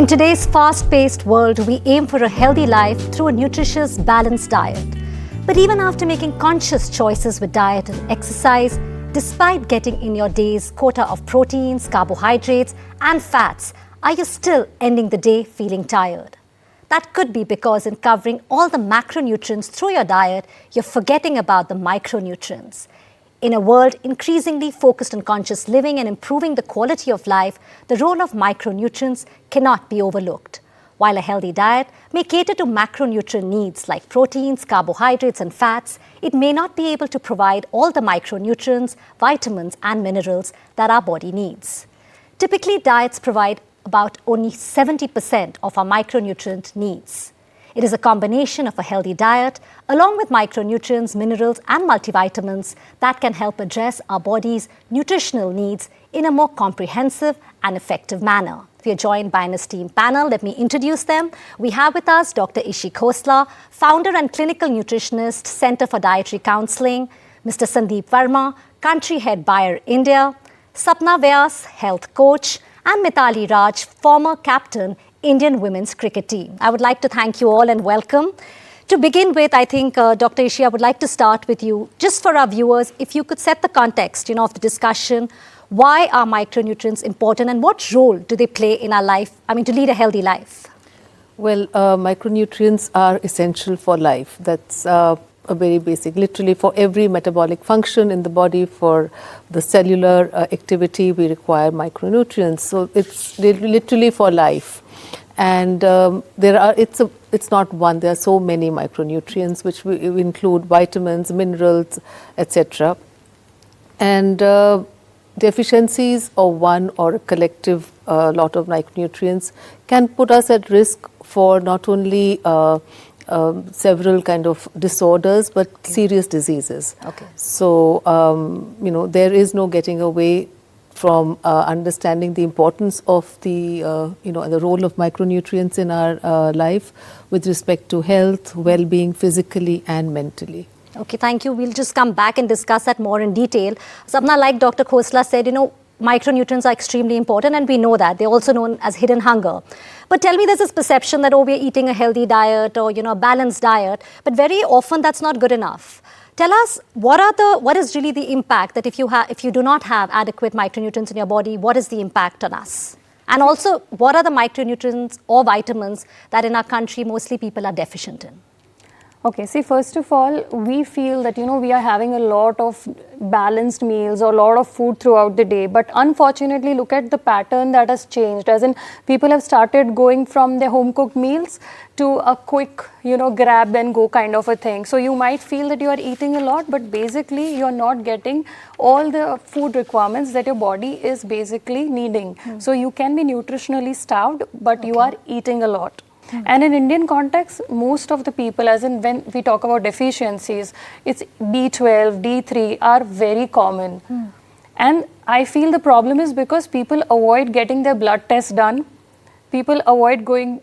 today's fast-paced world, we aim for a healthy life through a nutritious, balanced diet. But even after making conscious choices with diet and exercise, despite getting in your day's quota of proteins, carbohydrates, and fats, are you still ending the day feeling tired? That could be because in covering all the macronutrients through your diet, you're forgetting about the micronutrients. In a world increasingly focused on conscious living and improving the quality of life, the role of micronutrients cannot be overlooked. While a healthy diet may cater to macronutrient needs like proteins, carbohydrates, and fats, it may not be able to provide all the micronutrients, vitamins, and minerals that our body needs. Typically, diets provide about only 70% of our micronutrient needs. It is a combination of a healthy diet, along with micronutrients, minerals, and multivitamins that can help address our body's nutritional needs in a more comprehensive and effective manner. We are joined by an esteemed panel. Let me introduce them. We have with us Dr. Ishi Khosla, founder and clinical nutritionist, Center for Dietary Counseling, Mr. Sandeep Verma, country head Bayer India, Sapna Vyas, health coach, and Mithali Raj, former captain, Indian women's cricket team. I would like to thank you all and welcome. To begin with, I think, Dr. Ishi, I would like to start with you. Just for our viewers, if you could set the context, of the discussion, why are micronutrients important and what role do they play in our life, to lead a healthy life? Well, micronutrients are essential for life. That's a very basic, literally for every metabolic function in the body, for the cellular activity, we require micronutrients. So it's literally for life. And it's not one, there are so many micronutrients which we include vitamins, minerals, etc. And deficiencies of one or a collective lot of micronutrients can put us at risk for not only several kind of disorders but serious diseases. Okay. So, there is no getting away from understanding the importance of the role of micronutrients in our life with respect to health, well-being, physically and mentally. Okay, thank you. We'll just come back and discuss that more in detail. Sapna, like Dr. Khosla said, micronutrients are extremely important and we know that. They're also known as hidden hunger. But tell me, there's this perception that, we're eating a healthy diet or, a balanced diet, but very often that's not good enough. Tell us, what is really the impact that if you do not have adequate micronutrients in your body, what is the impact on us? And also, what are the micronutrients or vitamins that in our country mostly people are deficient in? Okay, see, first of all, we feel that, we are having a lot of balanced meals or a lot of food throughout the day. But unfortunately, look at the pattern that has changed. As in, people have started going from their home-cooked meals to a quick, grab and go kind of a thing. So you might feel that you are eating a lot, but basically you're not getting all the food requirements that your body is basically needing. So you can be nutritionally starved, but you are eating a lot. And in Indian context, most of the people, as in when we talk about deficiencies, it's B12, D3 are very common. And I feel the problem is because people avoid getting their blood tests done. People avoid going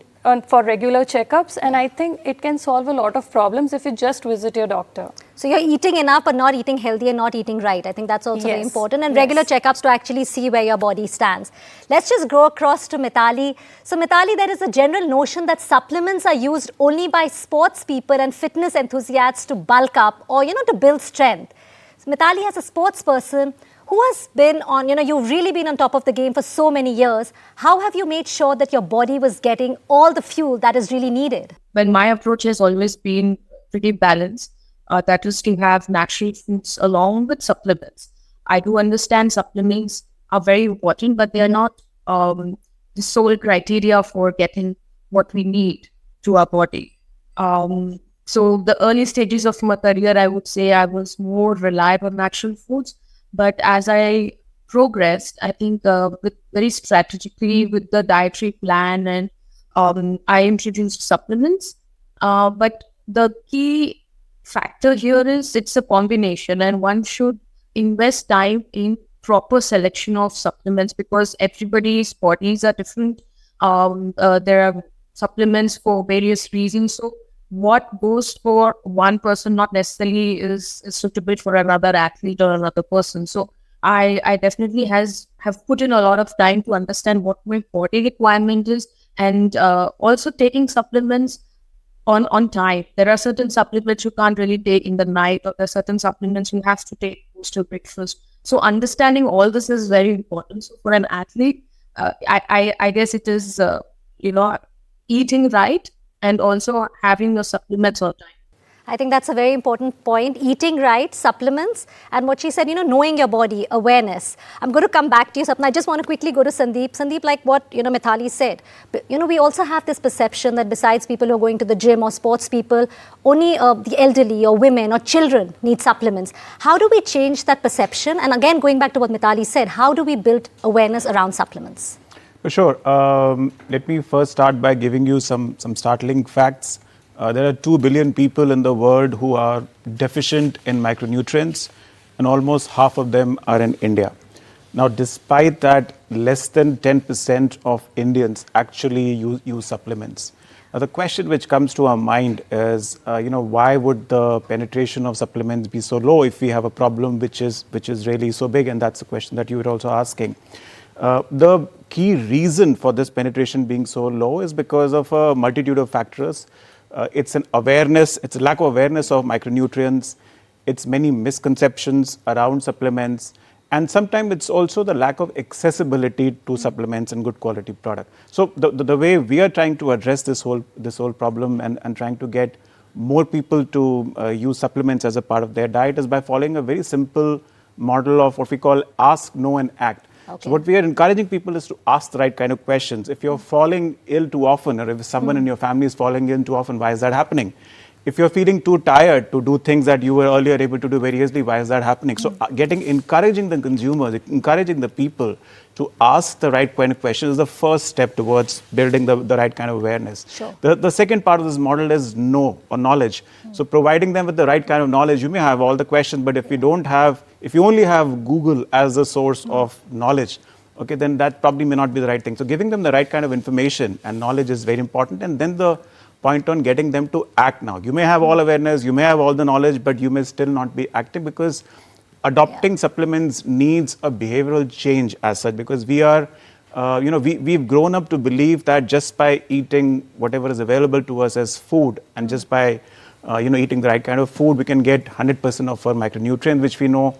for regular checkups, and I think it can solve a lot of problems if you just visit your doctor. So you're eating enough but not eating healthy and not eating right. I think that's also very important. And regular checkups to actually see where your body stands. Let's just go across to Mithali. So Mithali, there is a general notion that supplements are used only by sports people and fitness enthusiasts to bulk up or, to build strength. So Mithali, as a sports person who has been on, you've really been on top of the game for so many years, how have you made sure that your body was getting all the fuel that is really needed? Well, my approach has always been pretty balanced. That is to have natural foods along with supplements. I do understand supplements are very important, but they are not the sole criteria for getting what we need to our body. So the early stages of my career, I would say I was more reliant on natural foods. But as I progressed, I think very strategically with the dietary plan, and I introduced supplements. But the key factor here is it's a combination, and one should invest time in proper selection of supplements because everybody's bodies are different. There are supplements for various reasons. So what goes for one person not necessarily is suitable for another athlete or another person. So I definitely have put in a lot of time to understand what my body requirement is and also taking supplements on time. There are certain supplements you can't really take in the night, or there are certain supplements you have to take post your breakfast. So understanding all this is very important. So for an athlete, I guess it is eating right and also having your supplements all time. I think that's a very important point. Eating right, supplements, and what she said, knowing your body, awareness. I'm going to come back to you, Sapna. I just want to quickly go to Sandeep. Sandeep, like what, Mithali said, we also have this perception that besides people who are going to the gym or sports people, only the elderly or women or children need supplements. How do we change that perception? And again, going back to what Mithali said, how do we build awareness around supplements? For sure. Let me first start by giving you some startling facts. There are 2 billion people in the world who are deficient in micronutrients, and almost half of them are in India. Now, despite that, less than 10% of Indians actually use supplements. Now, the question which comes to our mind is, why would the penetration of supplements be so low if we have a problem which is really so big? And that's the question that you were also asking. The key reason for this penetration being so low is because of a multitude of factors. It's a lack of awareness of micronutrients, it's many misconceptions around supplements, and sometimes it's also the lack of accessibility to supplements and good quality product. So the way we are trying to address this whole problem and trying to get more people to use supplements as a part of their diet is by following a very simple model of what we call ask, know and act. Okay. So what we are encouraging people is to ask the right kind of questions. If you're falling ill too often, or if someone in your family is falling ill too often, why is that happening? If you're feeling too tired to do things that you were earlier able to do very easily, why is that happening? So encouraging the consumers, encouraging the people to ask the right kind of questions is the first step towards building the right kind of awareness. Sure. The second part of this model is know or knowledge. So providing them with the right kind of knowledge. You may have all the questions, but if you only have Google as a source of knowledge, okay, then that probably may not be the right thing. So giving them the right kind of information and knowledge is very important. And then the point on getting them to act now. You may have all awareness, you may have all the knowledge, but you may still not be active, because adopting supplements needs a behavioral change as such, because we are, we've grown up to believe that just by eating whatever is available to us as food, and just by, eating the right kind of food, we can get 100% of our micronutrient, which we know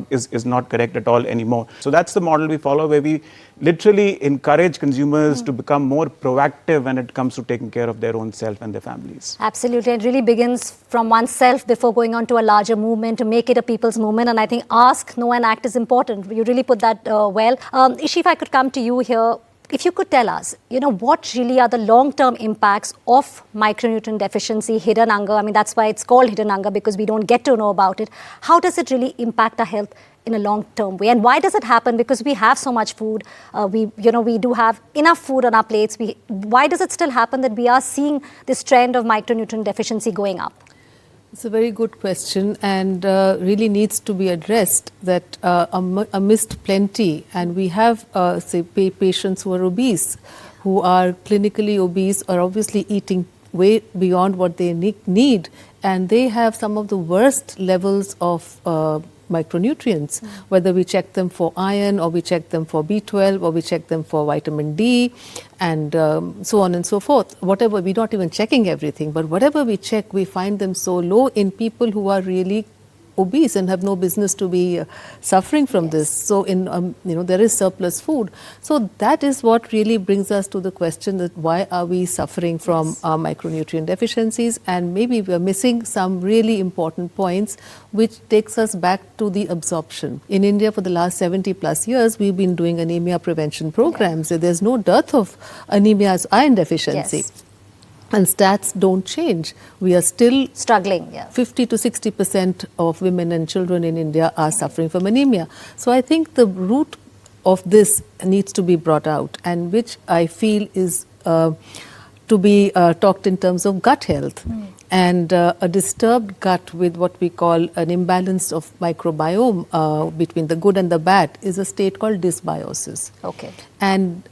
is not correct at all anymore. So that's the model we follow, where we literally encourage consumers to become more proactive when it comes to taking care of their own self and their families. Absolutely. It really begins from oneself before going on to a larger movement, to make it a people's movement. And I think ask, know and act is important. You really put that well. Ishi, if I could come to you here, if you could tell us, what really are the long-term impacts of micronutrient deficiency, hidden hunger? I mean, that's why it's called hidden hunger, because we don't get to know about it. How does it really impact our health in a long-term way? And why does it happen? Because we have so much food. We do have enough food on our plates. Why does it still happen that we are seeing this trend of micronutrient deficiency going up? It's a very good question, and really needs to be addressed, that amidst plenty, and we have patients who are obese, who are clinically obese, are obviously eating way beyond what they need, and they have some of the worst levels of micronutrients, whether we check them for iron, or we check them for B12, or we check them for vitamin D, and so on and so forth. Whatever, we're not even checking everything, but whatever we check, we find them so low in people who are really obese and have no business to be suffering from this. So there is surplus food. So that is what really brings us to the question that why are we suffering from micronutrient deficiencies, and maybe we are missing some really important points, which takes us back to the absorption. In India, for the last 70 plus years, we've been doing anemia prevention programs. So there's no dearth of anemia as iron deficiency. Yes. And stats don't change. We are still struggling. 50 to 60% of women and children in India are suffering from anemia. So I think the root of this needs to be brought out, and which I feel is to be talked in terms of gut health. And a disturbed gut with what we call an imbalance of microbiome between the good and the bad is a state called dysbiosis. Okay. And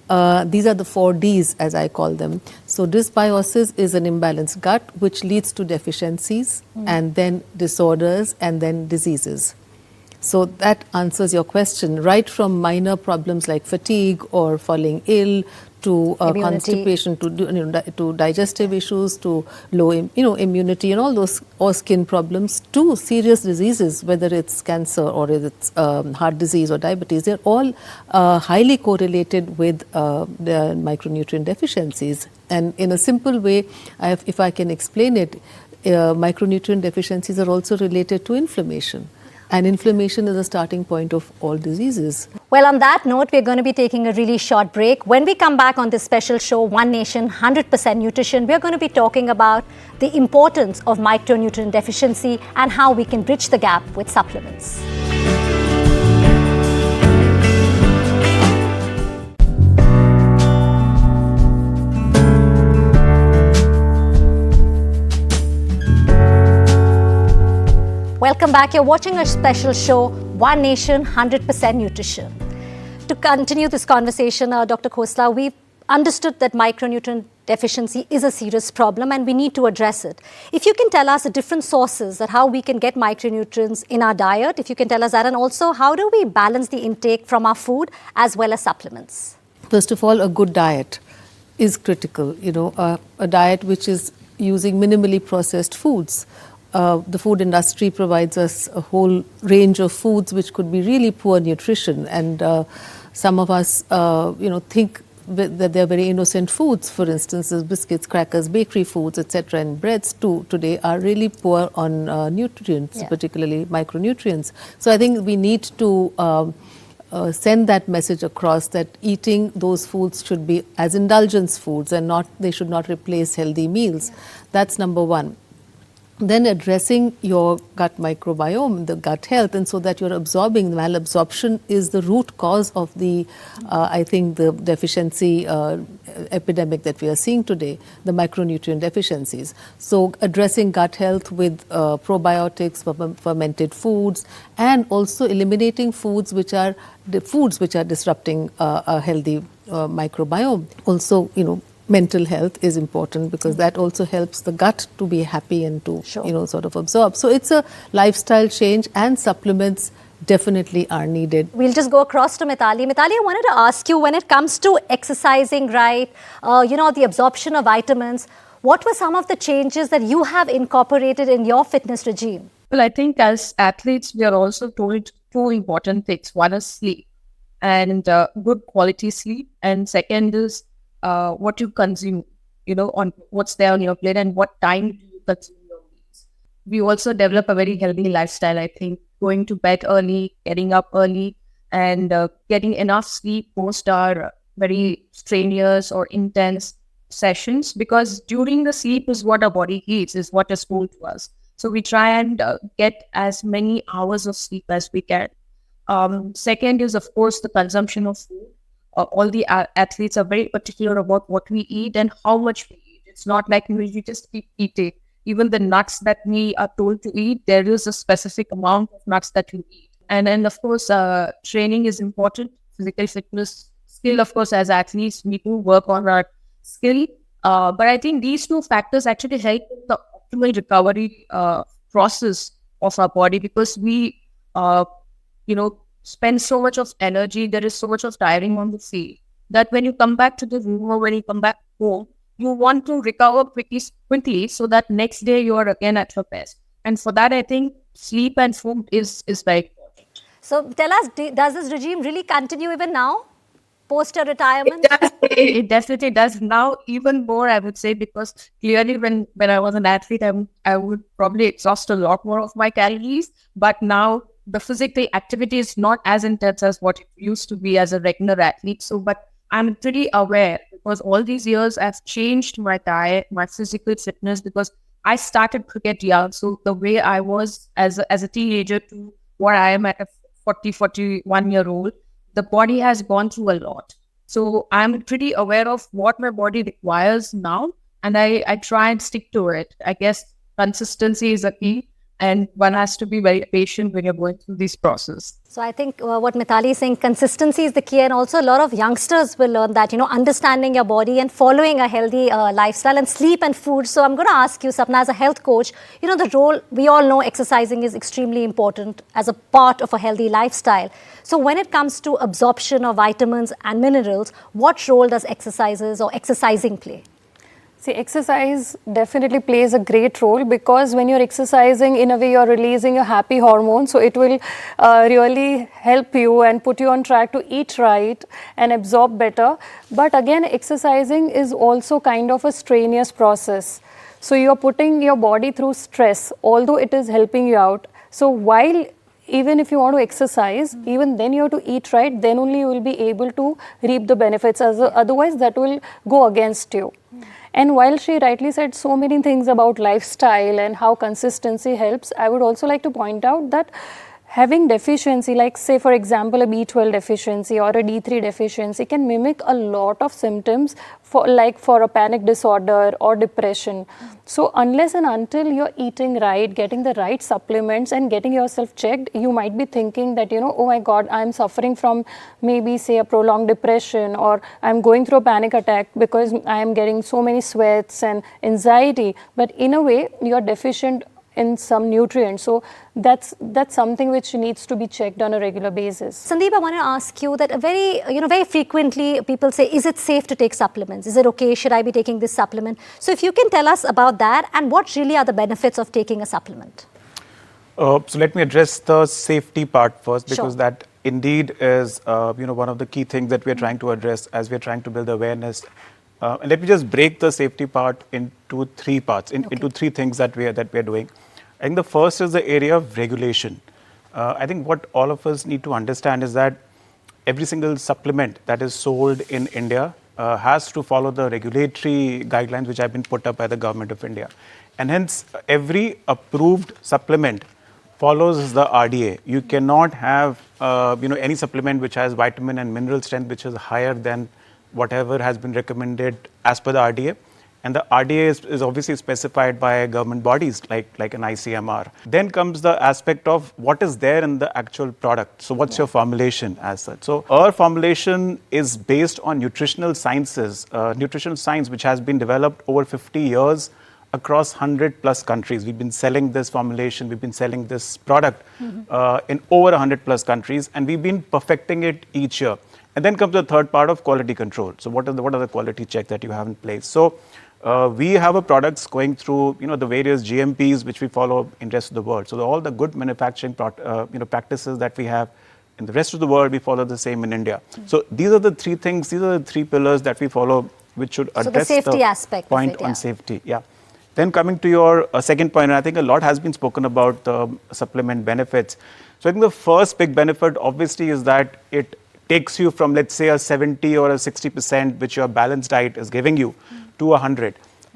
these are the 4 Ds, as I call them. So dysbiosis is an imbalanced gut, which leads to deficiencies, and then disorders, and then diseases. So that answers your question, right from minor problems like fatigue or falling ill to constipation, to digestive issues, to low immunity and all those, or skin problems, to serious diseases, whether it's cancer or it's heart disease or diabetes. They're all highly correlated with the micronutrient deficiencies. And in a simple way, if I can explain it, micronutrient deficiencies are also related to inflammation. And inflammation is a starting point of all diseases. Well, on that note, we're going to be taking a really short break. When we come back on this special show, One Nation, 100% Nutrition, we're going to be talking about the importance of micronutrient deficiency and how we can bridge the gap with supplements. Welcome back. You're watching a special show, One Nation, 100% Nutrition. To continue this conversation, Dr. Khosla, we've understood that micronutrient deficiency is a serious problem and we need to address it. If you can tell us the different sources that how we can get micronutrients in our diet, if you can tell us that, and also how do we balance the intake from our food as well as supplements? First of all, a good diet is critical. A diet which is using minimally processed foods. The food industry provides us a whole range of foods which could be really poor nutrition, and some of us, think that they're very innocent foods. For instance, biscuits, crackers, bakery foods, etc., and breads too today are really poor on nutrients, particularly micronutrients. So I think we need to send that message across that eating those foods should be as indulgence foods and they should not replace healthy meals. That's number one. Then addressing your gut microbiome, the gut health, and so that you're absorbing. Malabsorption is the root cause of the, I think, the deficiency epidemic that we are seeing today, the micronutrient deficiencies. So addressing gut health with probiotics, fermented foods, and also eliminating foods which are disrupting a healthy microbiome. Also, mental health is important because that also helps the gut to be happy and to sort of absorb. So it's a lifestyle change, and supplements definitely are needed. We'll just go across to Mithali. Mithali, I wanted to ask you, when it comes to exercising, right, the absorption of vitamins, what were some of the changes that you have incorporated in your fitness regime? Well, I think as athletes, we are also told two important things. One is sleep, and good quality sleep. And second is what you consume, on what's there on your plate and what time do you consume your meals. We also develop a very healthy lifestyle, I think, going to bed early, getting up early, and getting enough sleep post our very strenuous or intense sessions, because during the sleep is what our body needs, is what is told to us. So we try and get as many hours of sleep as we can. Second is, of course, the consumption of food. All the athletes are very particular about what we eat and how much we eat. It's not like we just keep eating. Even the nuts that we are told to eat, there is a specific amount of nuts that you eat. And then, of course, training is important. Physical fitness, skill, of course, as athletes, we do work on our skill. But I think these two factors actually help in the optimal recovery process of our body, because we, spend so much of energy, there is so much of tiring on the field, that when you come back to the room or when you come back home, you want to recover quickly so that next day you are again at your best. And for that, I think sleep and food is very important. So tell us, does this regime really continue even now, post a retirement? It definitely does now, even more, I would say, because clearly when I was an athlete, I would probably exhaust a lot more of my calories, but now the physical activity is not as intense as what it used to be as a regular athlete. So, but I'm pretty aware, because all these years I've changed my diet, my physical fitness, because I started cricket young. So the way I was as a teenager to what I am at a 41-year-old, the body has gone through a lot. So I'm pretty aware of what my body requires now, and I try and stick to it. I guess consistency is a key. and one has to be very patient when you're going through this process. So I think what Mithali is saying, consistency is the key, and also a lot of youngsters will learn that, understanding your body and following a healthy lifestyle, and sleep and food. So I'm going to ask you, Sapna, as a health coach, the role, we all know exercising is extremely important as a part of a healthy lifestyle. So when it comes to absorption of vitamins and minerals, what role does exercises or exercising play? See, exercise definitely plays a great role, because when you're exercising, in a way you're releasing a happy hormone, so it will really help you and put you on track to eat right and absorb better. But again, exercising is also kind of a strenuous process. So you're putting your body through stress, although it is helping you out. So while even if you want to exercise, even then you have to eat right, then only you will be able to reap the benefits. Otherwise, that will go against you. And while she rightly said so many things about lifestyle and how consistency helps, I would also like to point out that having deficiency, like say for example a B12 deficiency or a D3 deficiency, can mimic a lot of symptoms for a panic disorder or depression. So unless and until you're eating right, getting the right supplements and getting yourself checked, you might be thinking that, oh my God, I'm suffering from maybe say a prolonged depression, or I'm going through a panic attack because I'm getting so many sweats and anxiety. But in a way, you're deficient in some nutrients. So that's something which needs to be checked on a regular basis. Sandeep, I want to ask you that very frequently people say, is it safe to take supplements? Is it okay? Should I be taking this supplement? So if you can tell us about that, and what really are the benefits of taking a supplement? So let me address the safety part first, because Sure. that indeed is one of the key things that we're trying to address as we're trying to build awareness. And let me just break the safety part into three parts, into three things that we are doing. I think the first is the area of regulation. I think what all of us need to understand is that every single supplement that is sold in India has to follow the regulatory guidelines which have been put up by the government of India. And hence, every approved supplement follows the RDA. You cannot have any supplement which has vitamin and mineral strength which is higher than whatever has been recommended as per the RDA. And the RDA is obviously specified by government bodies like an ICMR. Then comes the aspect of what is there in the actual product. So what's your formulation as such? So our formulation is based on nutritional sciences, nutritional science which has been developed over 50 years across 100 plus countries. We've been selling this formulation, we've been selling this product in over 100 plus countries, and we've been perfecting it each year. And then comes the third part of quality control. So what are the quality checks that you have in place? So we have a products going through the various GMPs which we follow in the rest of the world. So all the good manufacturing practices that we have in the rest of the world, we follow the same in India. So these are the three things, these are the three pillars that we follow, which should address the safety aspect point of it, on safety. Yeah. Then coming to your second point, and I think a lot has been spoken about the supplement benefits. So I think the first big benefit obviously is that it takes you from, let's say, a 70 or a 60%, which your balanced diet is giving you, to 100.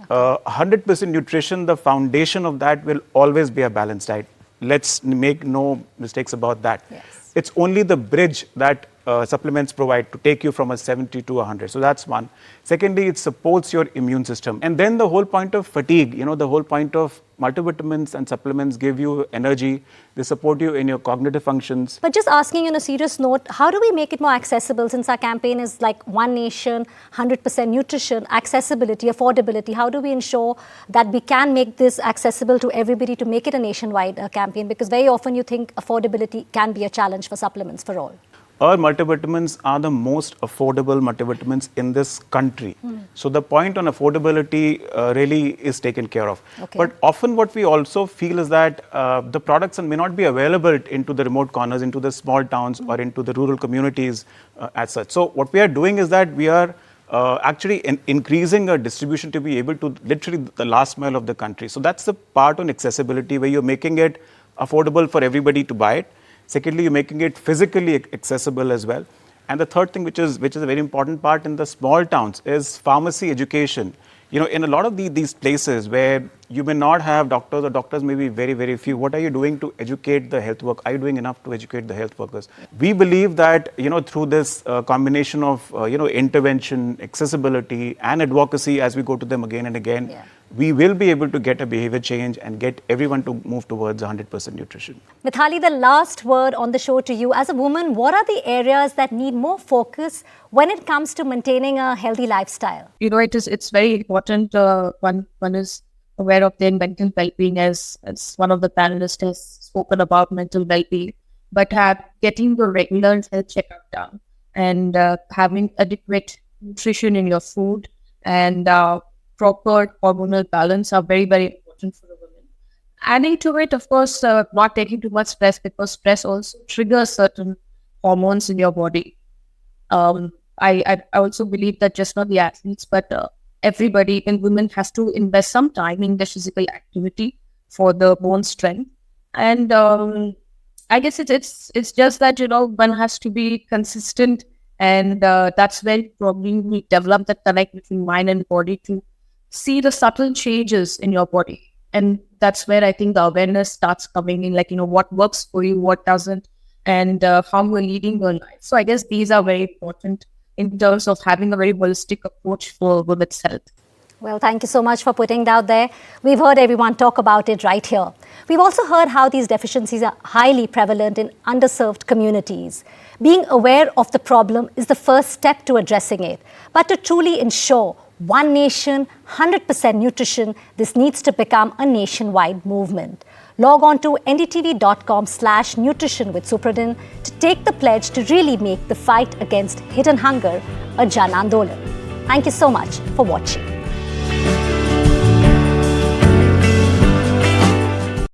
100% nutrition, the foundation of that will always be a balanced diet. Let's make no mistakes about that. Yes. It's only the bridge that supplements provide to take you from a 70 to 100. So that's one. Secondly, it supports your immune system. And then the whole point of fatigue, the whole point of multivitamins and supplements give you energy. They support you in your cognitive functions. But just asking on a serious note, how do we make it more accessible, since our campaign is like One Nation, 100% nutrition, accessibility, affordability? How do we ensure that we can make this accessible to everybody, to make it a nationwide campaign? Because very often you think affordability can be a challenge for supplements for all. Our multivitamins are the most affordable multivitamins in this country. So the point on affordability really is taken care of. Okay. But often what we also feel is that the products may not be available into the remote corners, into the small towns or into the rural communities as such. So what we are doing is that we are actually increasing our distribution to be able to literally the last mile of the country. So that's the part on accessibility, where you're making it affordable for everybody to buy it. Secondly, you're making it physically accessible as well. And the third thing, which is a very important part in the small towns, is pharmacy education. In a lot of these places where you may not have doctors, or doctors may be very, very few, what are you doing to educate the health workers? Are you doing enough to educate the health workers? We believe that, through this combination of, intervention, accessibility, and advocacy as we go to them again and again, we will be able to get a behavior change and get everyone to move towards 100% nutrition. Mithali, the last word on the show to you. As a woman, what are the areas that need more focus when it comes to maintaining a healthy lifestyle? It's very important. One is aware of their mental well-being, as one of the panelists has spoken about mental well-being, but getting the regular health checkup done and having adequate nutrition in your food and proper hormonal balance are very, very important for the women. Adding to it, of course, not taking too much stress, because stress also triggers certain hormones in your body. I also believe that just not the athletes, but everybody, even women, has to invest some time in the physical activity for the bone strength. And I guess it's just that, one has to be consistent, and that's where probably we develop that connect between mind and body to see the subtle changes in your body. And that's where I think the awareness starts coming in, like, what works for you, what doesn't, and how you're leading your life. So I guess these are very important in terms of having a very holistic approach for women's health. Well, thank you so much for putting that out there. We've heard everyone talk about it right here. We've also heard how these deficiencies are highly prevalent in underserved communities. Being aware of the problem is the first step to addressing it. But to truly ensure one nation, 100% nutrition, this needs to become a nationwide movement. Log on to ndtv.com/nutrition with Supradyn to take the pledge to really make the fight against hidden hunger a Jan Andolan. Thank you so much for watching.